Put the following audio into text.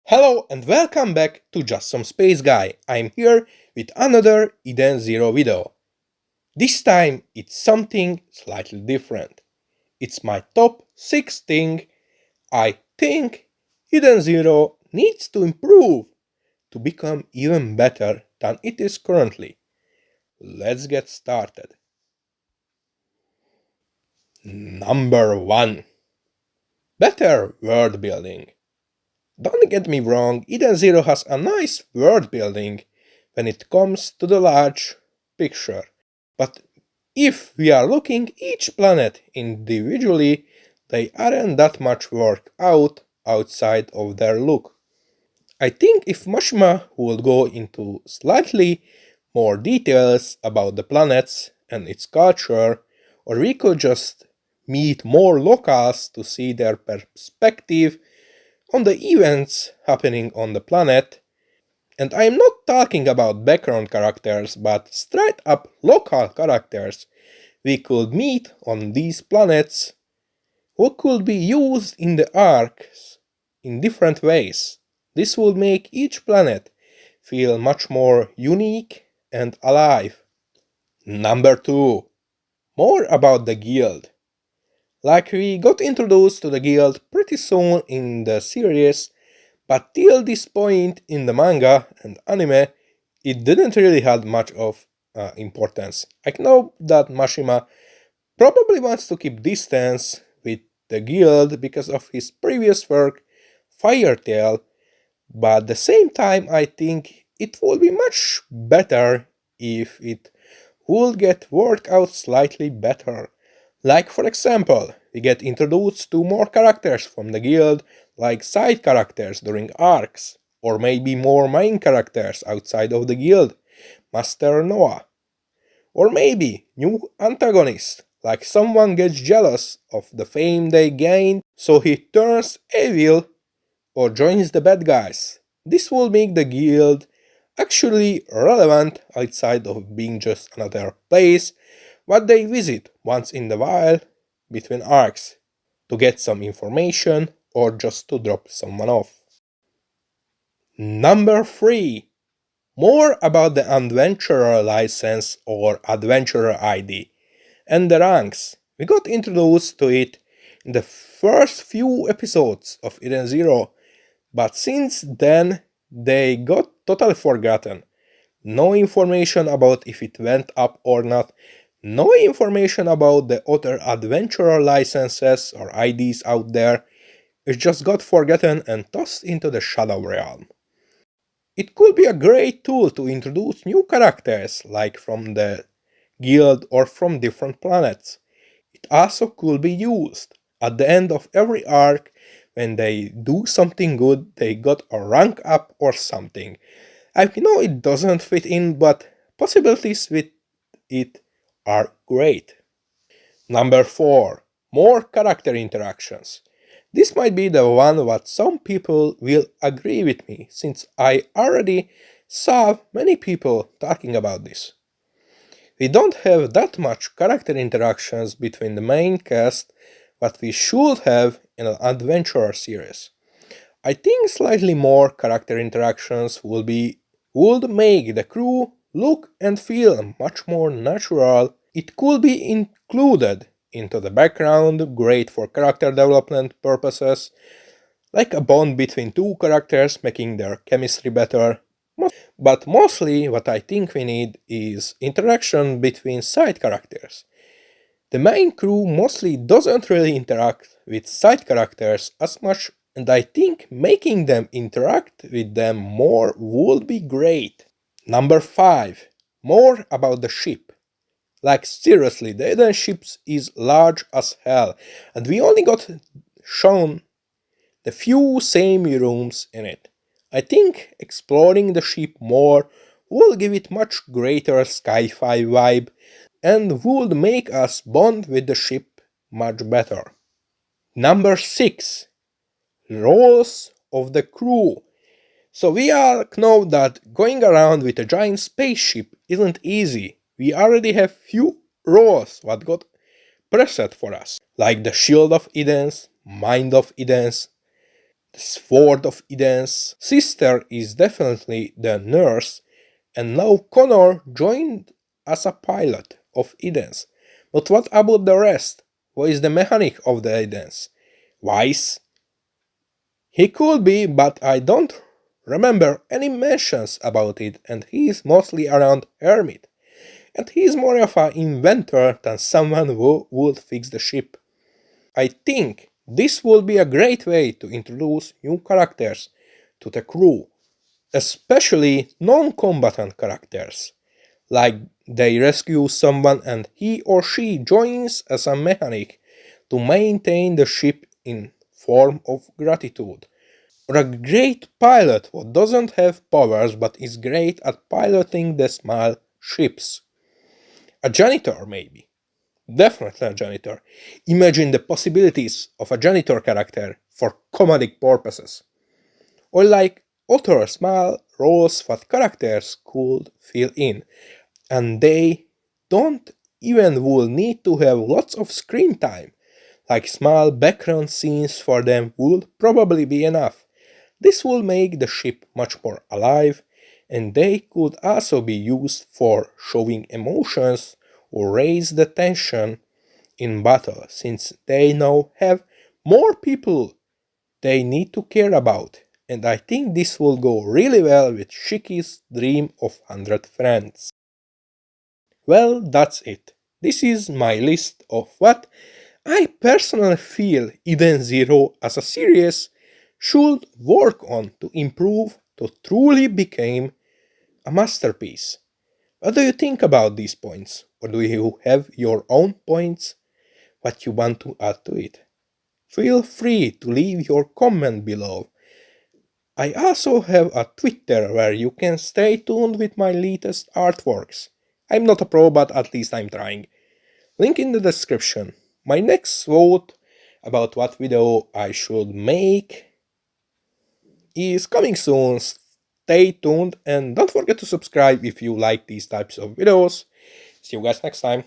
Hello and welcome back to Just Some Space Guy. I'm here with another Eden Zero video. This time it's something slightly different. It's my top 6 thing I think Eden Zero needs to improve to become even better than it is currently. Let's get started. Number 1. Better world building. Don't get me wrong, Eden Zero has a nice world building when it comes to the large picture, but if we are looking each planet individually, they aren't that much worked out outside of their look. I think if Mashima would go into slightly more details about the planets and its culture, or we could just meet more locals to see their perspective on the events happening on the planet, and I am not talking about background characters but straight up local characters we could meet on these planets who could be used in the arcs in different ways. This would make each planet feel much more unique and alive. Number 2. More about the guild. Like, we got introduced to the guild pretty soon in the series, but till this point in the manga and anime, it didn't really have much of importance. I know that Mashima probably wants to keep distance with the guild because of his previous work, Fire Tail, but at the same time I think it would be much better if it would get worked out slightly better. Like, for example, we get introduced to more characters from the guild, like side characters during arcs, or maybe more main characters outside of the guild, Master Noah. Or maybe new antagonists, like someone gets jealous of the fame they gained, so he turns evil or joins the bad guys. This will make the guild actually relevant outside of being just another place what they visit once in a while between arcs to get some information or just to drop someone off. Number 3. More about the adventurer license or adventurer ID and the ranks. We got introduced to it in the first few episodes of Eden Zero, but since then they got totally forgotten. No information about if it went up or not. No information about the other adventurer licenses or IDs out there. It just got forgotten and tossed into the Shadow Realm. It could be a great tool to introduce new characters, like from the guild or from different planets. It also could be used at the end of every arc when they do something good, they got a rank up or something. I know it doesn't fit in, but possibilities with it are great. Number 4. More character interactions. This might be the one what some people will agree with me, since I already saw many people talking about this. We don't have that much character interactions between the main cast what we should have in an adventure series. I think slightly more character interactions would make the crew look and feel much more natural. It could be included into the background, great for character development purposes, like a bond between two characters making their chemistry better. But mostly what I think we need is interaction between side characters. The main crew mostly doesn't really interact with side characters as much, and I think making them interact with them more would be great. Number 5. More about the ship. Like, seriously, the Eden ship is large as hell, and we only got shown the few same rooms in it. I think exploring the ship more will give it much greater sci-fi vibe and would make us bond with the ship much better. Number 6. Roles of the crew. So we all know that going around with a giant spaceship isn't easy. We already have few roles what got preset for us, like the Shield of Eden's, Mind of Eden's, the Sword of Eden's. Sister is definitely the nurse, and now Connor joined as a pilot of Eden's. But what about the rest? What is the mechanic of the Eden's? Wise? He could be, but I don't remember any mentions about it, and he is mostly around Hermit. And he is more of an inventor than someone who would fix the ship. I think this would be a great way to introduce new characters to the crew, especially non-combatant characters. Like they rescue someone and he or she joins as a mechanic to maintain the ship in form of gratitude. Or a great pilot who doesn't have powers but is great at piloting the small ships. A janitor, maybe. Definitely a janitor. Imagine the possibilities of a janitor character for comedic purposes. Or like other small roles that characters could fill in, and they don't even will need to have lots of screen time. Like small background scenes for them would probably be enough. This will make the ship much more alive, and they could also be used for showing emotions or raise the tension in battle, since they now have more people they need to care about. And I think this will go really well with Shiki's dream of 100 friends. Well, that's it. This is my list of what I personally feel Eden Zero as a series should work on to improve to truly become a masterpiece. What do you think about these points? Or do you have your own points? What you want to add to it? Feel free to leave your comment below. I also have a Twitter where you can stay tuned with my latest artworks. I'm not a pro, but at least I'm trying. Link in the description. My next vote about what video I should make is coming soon. Stay tuned and don't forget to subscribe if you like these types of videos. See you guys next time.